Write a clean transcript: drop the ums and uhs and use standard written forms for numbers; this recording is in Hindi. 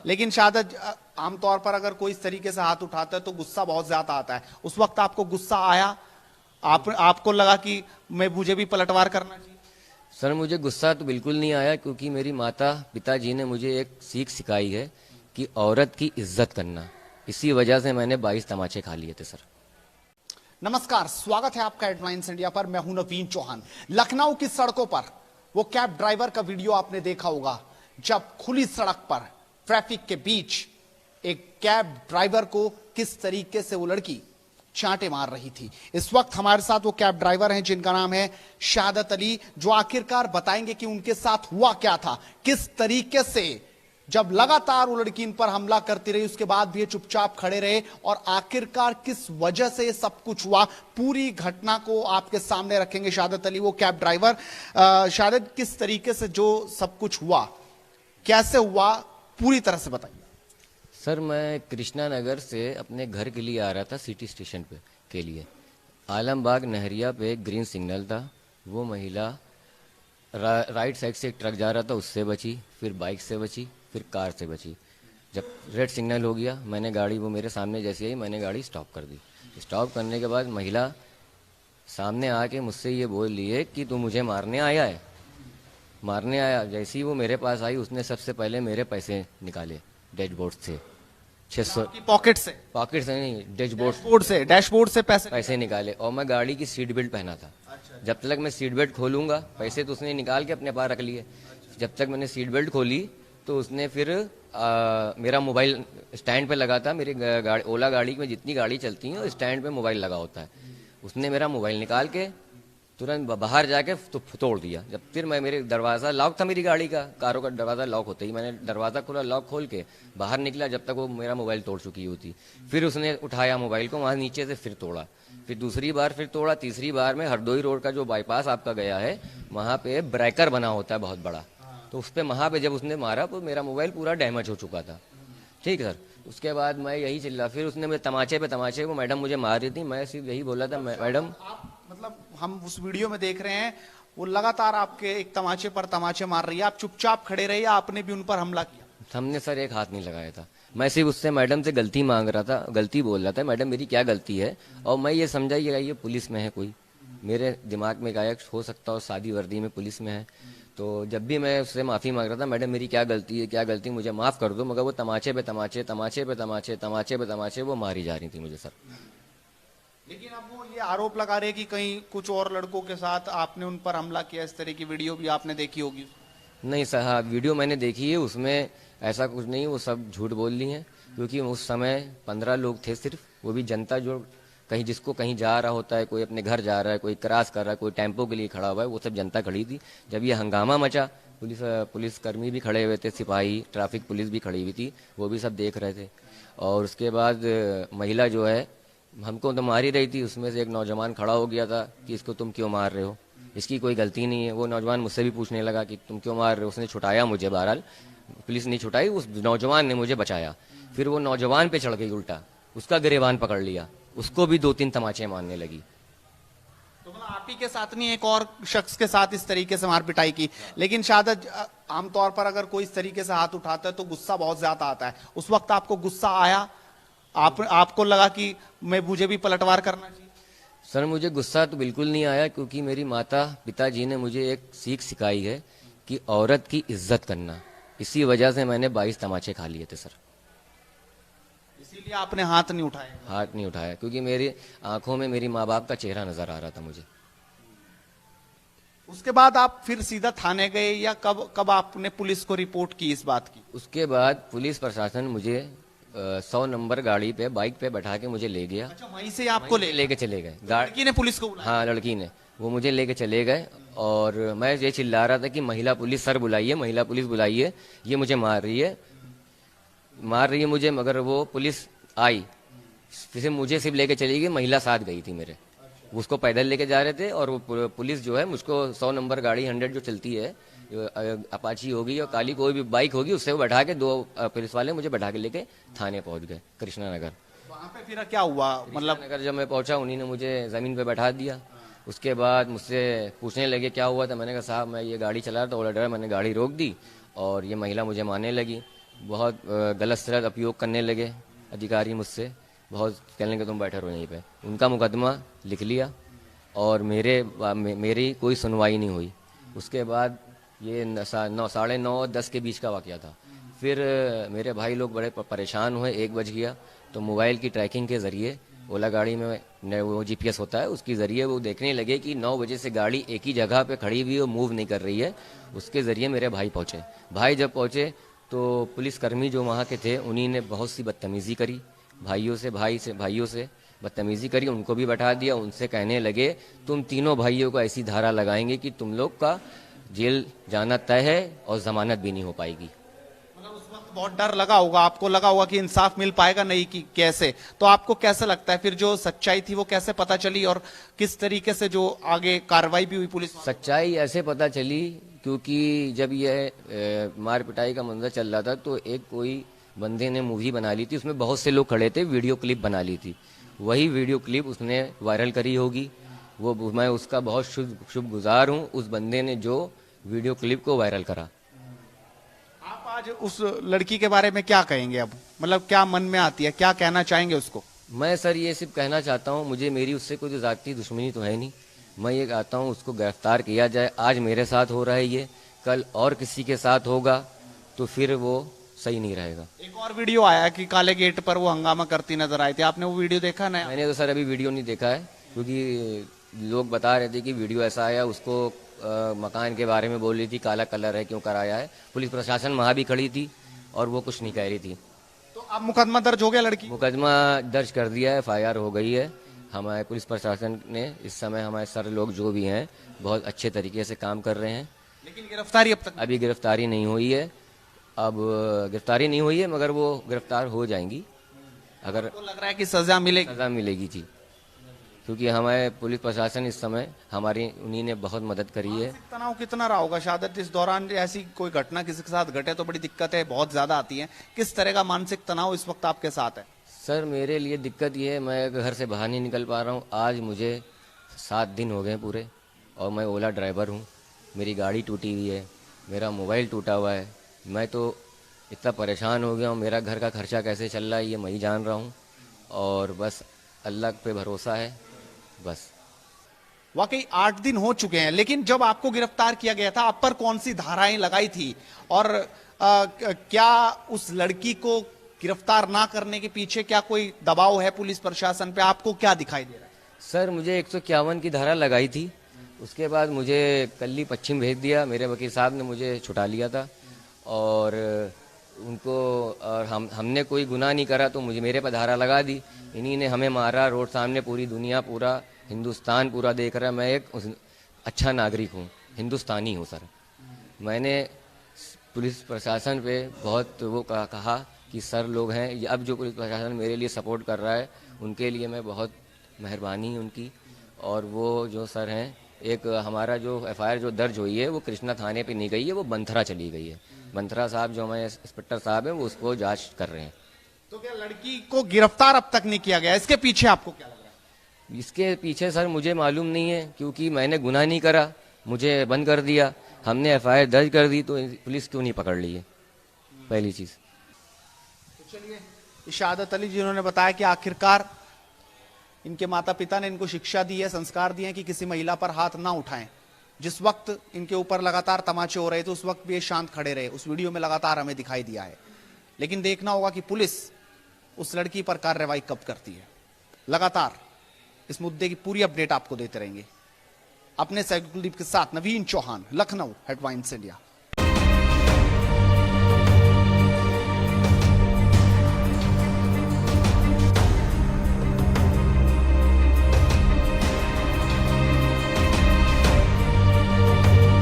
लेकिन शायद आमतौर पर अगर कोई इस तरीके से हाथ उठाता है तो गुस्सा बहुत ज्यादा आता है। उस वक्त आपको गुस्सा आया? आपको लगा कि मुझे भी पलटवार करना चाहिए? सर मुझे गुस्सा तो बिल्कुल नहीं आया, क्योंकि मेरी माता पिताजी ने मुझे एक सीख सिखाई है कि औरत की इज्जत करना। इसी वजह से मैंने 22 तमाचे खा लिए थे सर। नमस्कार, स्वागत है आपका हेडलाइंस इंडिया पर। मैं हूं नवीन चौहान। लखनऊ की सड़कों पर वो कैब ड्राइवर का वीडियो आपने देखा होगा, जब खुली सड़क पर ट्रैफिक के बीच एक कैब ड्राइवर को किस तरीके से वो लड़की चांटे मार रही थी। इस वक्त हमारे साथ वो कैब ड्राइवर हैं जिनका नाम है शहादत अली, जो आखिरकार बताएंगे कि उनके साथ हुआ क्या था, किस तरीके से जब लगातार वो लड़की इन पर हमला करती रही उसके बाद भी ये चुपचाप खड़े रहे और आखिरकार किस वजह से ये सब कुछ हुआ। पूरी घटना को आपके सामने रखेंगे। शहादत अली वो कैब ड्राइवर, शहादत किस तरीके से जो सब कुछ हुआ, कैसे हुआ, पूरी तरह से बताइए। सर मैं कृष्णा नगर से अपने घर के लिए आ रहा था सिटी स्टेशन पे के लिए। आलमबाग नहरिया पे एक ग्रीन सिग्नल था। वो महिला राइट साइड से एक ट्रक जा रहा था, उससे बची, फिर बाइक से बची, फिर कार से बची। जब रेड सिग्नल हो गया मैंने गाड़ी, वो मेरे सामने जैसे आई मैंने गाड़ी स्टॉप कर दी। स्टॉप करने के बाद महिला सामने आके मुझसे ये बोल रही है कि तू मुझे मारने आया है, मारने आया। जैसे ही वो मेरे पास आई उसने सबसे पहले मेरे पैसे निकाले डैशबोर्ड से। 600 पॉकेट से? पॉकेट से नहीं, डैशबोर्ड से पैसे निकाले। और मैं गाड़ी की सीट बेल्ट पहना था। जब तक मैं सीट बेल्ट खोलूंगा, पैसे तो उसने निकाल के अपने पास रख लिए। जब तक मैंने सीट बेल्ट खोली तो उसने फिर मेरा मोबाइल स्टैंड पे लगा था। मेरी गाड़ी, ओला गाड़ी में जितनी गाड़ी चलती है स्टैंड पे मोबाइल लगा होता है। उसने मेरा मोबाइल निकाल के तुरंत बाहर जाके तो तोड़ दिया। जब फिर मैं, मेरे दरवाज़ा लॉक था मेरी गाड़ी का, कारों का दरवाज़ा लॉक होता ही मैंने दरवाज़ा खोला, लॉक खोल के बाहर निकला जब तक वो मेरा मोबाइल तोड़ चुकी होती। फिर उसने उठाया मोबाइल को वहाँ नीचे से फिर तोड़ा, फिर दूसरी बार फिर तोड़ा। तीसरी बार में हरदोई रोड का जो बाईपास आपका गया है वहाँ पे ब्रेकर बना होता है बहुत बड़ा, तो उस पर वहाँ पे जब उसने मारा तो मेरा मोबाइल पूरा डैमेज हो चुका था। ठीक है सर। उसके बाद मैं यही चिल्ला, फिर उसने मेरे तमाचे पे तमाचे, वो मैडम मुझे मार रही थी। मैं सिर्फ यही बोला था, मैडम मतलब हम उस वीडियो में देख रहे हैं वो लगातार आपके एक तमाचे पर तमाचे मार रही है, आप चुपचाप खड़े रहे या आपने भी उन पर हमला किया? हमने सर एक हाथ नहीं लगाया था। मैं सिर्फ उससे मैडम से गलती मांग रहा था, गलती बोल रहा था, मैडम मेरी क्या गलती है। और मैं ये समझा ये पुलिस में है कोई, मेरे दिमाग में गायक हो सकता हो शादी वर्दी में पुलिस में है। तो जब भी मैं उससे माफ़ी मांग रहा था, मैडम मेरी क्या गलती है, क्या गलती, मुझे माफ़ कर दो, मगर वो तमाचे पे तमाचे, तमाचे पे तमाचे, तमाचे पे तमाचे वो मारी जा रही थी मुझे सर। लेकिन अब वो ये आरोप लगा रहे कि कहीं कुछ और लड़कों के साथ आपने उन पर हमला किया, इस तरह की वीडियो भी आपने देखी होगी। नहीं सर, हाँ वीडियो मैंने देखी है, उसमें ऐसा कुछ नहीं, वो सब झूठ बोल रही हैं। क्योंकि उस समय 15 लोग थे सिर्फ, वो भी जनता जो कहीं जिसको कहीं जा रहा होता है, कोई अपने घर जा रहा है, कोई क्रॉस कर रहा है, कोई टेम्पो के लिए खड़ा हुआ है, वो सब जनता खड़ी थी। जब ये हंगामा मचा, पुलिस कर्मी भी खड़े हुए थे, सिपाही ट्रैफिक पुलिस भी खड़ी हुई थी, वो भी सब देख रहे थे। और उसके बाद महिला जो है हमको तो मार ही रही थी, उसमें से एक नौजवान खड़ा हो गया था कि इसको तुम क्यों मार रहे हो, इसकी कोई गलती नहीं है। वो नौजवान मुझसे भी पूछने लगा कि तुम क्यों मार रहे हो। उसने छुटाया मुझे, बहरहाल पुलिस नहीं छुटाई, उस नौजवान ने मुझे बचाया। फिर वो नौजवान पे चढ़ गई उल्टा, उसका गिरेबान पकड़ लिया, उसको भी 2-3 तमाचे मारने लगी। तो मतलब आप ही के साथ नहीं एक और शख्स के साथ इस तरीके से मार पिटाई की? लेकिन शायद आमतौर पर अगर कोई इस तरीके से हाथ उठाता है तो गुस्सा बहुत ज्यादा आता है। उस वक्त आपको गुस्सा आया? आपको लगा कि मुझे भी पलटवार करना चाहिए? सर मुझे गुस्सा तो बिल्कुल नहीं आया, क्योंकि मेरी माता पिताजी ने मुझे एक सीख सिखाई है कि औरत की इज्जत करना। इसी वजह से मैंने 22 तमाचे खा लिए थे सर। इसीलिए आपने हाथ नहीं उठाया? हाथ नहीं उठाया क्योंकि मेरी आंखों में मेरी माँ बाप का चेहरा नजर आ रहा था मुझे। उसके बाद आप फिर सीधा थाने गए या कब आपने पुलिस को रिपोर्ट की इस बात की? उसके बाद पुलिस प्रशासन मुझे 100 नंबर गाड़ी पे, बाइक पे बैठा के मुझे ले गया। अच्छा, वहीं से आपको लेके चले गए। लड़की ने पुलिस को बुलाया? हाँ लड़की ने, वो मुझे लेके चले गए। और मैं ये चिल्ला रहा था कि महिला पुलिस सर बुलाइए, महिला पुलिस बुलाइए, ये मुझे मार रही है मुझे। मगर वो पुलिस आई, फिर मुझे सिर्फ लेके चली गई, महिला साथ गई थी मेरे। उसको पैदल लेके जा रहे थे और वो पुलिस जो है मुझको 100 नंबर गाड़ी 100 जो चलती है, अपाची होगी या काली कोई भी बाइक होगी, उससे वो बैठा के 2 पुलिस वाले मुझे बैठा के लेके थाने पहुंच गए कृष्णा नगर। वहां पे फिर क्या हुआ? मतलब नगर जब मैं पहुंचा उन्हीं ने मुझे जमीन पे बैठा दिया। उसके बाद मुझसे पूछने लगे क्या हुआ था। मैंने कहा साहब मैं ये गाड़ी चला रहा था, ओला ड्राइवर, मैंने गाड़ी रोक दी और ये महिला मुझे मारने लगी। बहुत गलत शब्द उपयोग करने लगे अधिकारी मुझसे, बहुत कहने लगे तुम बैठे रहो यहीं पे। उनका मुकदमा लिख लिया और मेरी कोई सुनवाई नहीं हुई। उसके बाद ये 9:30-10 के बीच का वाकया था। फिर मेरे भाई लोग बड़े परेशान हुए, 1 बज गया, तो मोबाइल की ट्रैकिंग के ज़रिए ओला गाड़ी में वो जीपीएस होता है, उसके ज़रिए वो देखने लगे कि 9 बजे से गाड़ी एक ही जगह पे खड़ी हुई और मूव नहीं कर रही है। उसके ज़रिए मेरे भाई पहुँचे। भाई जब पहुँचे तो पुलिसकर्मी जो वहाँ के थे उन्हीं ने बहुत सी बदतमीज़ी करी, भाइयों से बदतमीज़ी करी, उनको भी बैठा दिया। उनसे कहने लगे तुम तीनों भाइयों को ऐसी धारा लगाएंगे कि तुम लोग का जेल जाना तय है और ज़मानत भी नहीं हो पाएगी। मतलब उस वक्त बहुत डर लगा होगा, आपको लगा होगा कि इंसाफ मिल पाएगा नहीं, कि कैसे, तो आपको कैसे लगता है फिर जो सच्चाई थी वो कैसे पता चली और किस तरीके से जो आगे कार्रवाई भी हुई पुलिस? सच्चाई ऐसे पता चली क्योंकि जब यह मार पिटाई का मंजर चल रहा था तो एक कोई बंदे ने मूवी बना ली थी, उसमें बहुत से लोग खड़े थे, वीडियो क्लिप बना ली थी। वही वीडियो क्लिप उसने वायरल करी होगी। वो मैं उसका बहुत शुक्रगुजार हूँ, उस बंदे ने जो वीडियो क्लिप को वायरल करा। आप आज उस लड़की के बारे में क्या कहेंगे? अब मतलब क्या मन में आती है, क्या कहना चाहेंगे उसको? मैं सर ये सिर्फ कहना चाहता हूँ, मेरी उससे कोई ज़ाती दुश्मनी तो है नहीं। मैं ये कहता हूँ उसको गिरफ्तार किया जाए। आज मेरे साथ हो रहा है ये, कल और किसी के साथ होगा तो फिर वो सही नहीं रहेगा। एक और वीडियो आया कि काले गेट पर वो हंगामा करती नजर आई थी, आपने वो वीडियो देखा ना? मैंने तो सर अभी वीडियो नहीं देखा है क्योंकि लोग बता रहे थे कि वीडियो ऐसा आया, उसको मकान के बारे में बोल रही थी काला कलर है क्यों कराया है। पुलिस प्रशासन वहाँ भी खड़ी थी और वो कुछ नहीं कह रही थी। तो अब मुकदमा दर्ज हो गया? लड़की मुकदमा दर्ज कर दिया है, एफआईआर हो गई है। हमारे पुलिस प्रशासन ने इस समय हमारे सर लोग जो भी हैं बहुत अच्छे तरीके से काम कर रहे हैं। लेकिन गिरफ्तारी अब तक? अभी गिरफ्तारी नहीं हुई है, अब गिरफ्तारी नहीं हुई है मगर वो गिरफ्तार हो जाएंगी। अगर तो लग रहा है कि सजा मिलेगी? सजा मिलेगी जी, क्योंकि हमारे पुलिस प्रशासन इस समय हमारी उन्हीं ने बहुत मदद करी है। मानसिक तनाव कितना रहा होगा शहादत इस दौरान? ऐसी कोई घटना किसी के साथ घटे तो बड़ी दिक्कत है, बहुत ज्यादा आती है। किस तरह का मानसिक तनाव इस वक्त आपके साथ है? सर मेरे लिए दिक्कत ये है, मैं घर से बाहर नहीं निकल पा रहा हूँ। आज मुझे 7 दिन हो गए पूरे और मैं ओला ड्राइवर हूँ। मेरी गाड़ी टूटी हुई है, मेरा मोबाइल टूटा हुआ है। मैं तो इतना परेशान हो गया हूँ, मेरा घर का खर्चा कैसे चल रहा है ये मैं ही जान रहा हूँ और बस अल्लाह पे भरोसा है बस। वाकई 8 दिन हो चुके हैं, लेकिन जब आपको गिरफ्तार किया गया था आप पर कौन सी धाराएं लगाई थी और क्या उस लड़की को गिरफ्तार ना करने के पीछे क्या कोई दबाव है पुलिस प्रशासन पे? आपको क्या दिखाई दे रहा है? सर मुझे 151 की धारा लगाई थी, उसके बाद मुझे कल्ली पश्चिम भेज दिया। मेरे वकील साहब ने मुझे छुटा लिया था और उनको और हमने कोई गुनाह नहीं करा तो मुझे मेरे पर धारा लगा दी। इन्हीं ने हमें मारा, रोड सामने पूरी दुनिया, पूरा हिंदुस्तान पूरा देख रहा है। मैं एक अच्छा नागरिक हूँ, हिंदुस्तानी हूँ सर। मैंने पुलिस प्रशासन पे बहुत वो कहा कि सर लोग हैं, अब जो पुलिस प्रशासन मेरे लिए सपोर्ट कर रहा है उनके लिए मैं बहुत मेहरबानी उनकी। और वो जो सर हैं, एक हमारा जो एफआईआर जो दर्ज हुई है वो कृष्णा थाने पे नहीं गई है, वो बंथरा चली गई है। बंथरा साहब जो हमारे इंस्पेक्टर साहब हैं वो उसको जांच कर रहे हैं। तो क्या लड़की को गिरफ्तार अब तक नहीं किया गया? इसके पीछे आपको क्या लग रहा है? इसके पीछे सर मुझे मालूम नहीं है क्योंकि मैंने गुनाह नहीं करा, मुझे बंद कर दिया। हमने एफआईआर दर्ज कर दी तो पुलिस क्यों नहीं पकड़ ली है, पहली चीज। तो चलिए, शहादत अली जिन्होंने बताया कि आखिरकार इनके माता पिता ने इनको शिक्षा दी है, संस्कार दिए हैं कि किसी महिला पर हाथ ना उठाएं। जिस वक्त इनके ऊपर लगातार तमाचे हो रहे थे उस वक्त भी ये शांत खड़े रहे, उस वीडियो में लगातार हमें दिखाई दिया है। लेकिन देखना होगा कि पुलिस उस लड़की पर कार्रवाई कब करती है। लगातार इस मुद्दे की पूरी अपडेट आपको देते रहेंगे। अपने सहयोगी कुलदीप के साथ नवीन चौहान, लखनऊ, हेडलाइंस इंडिया।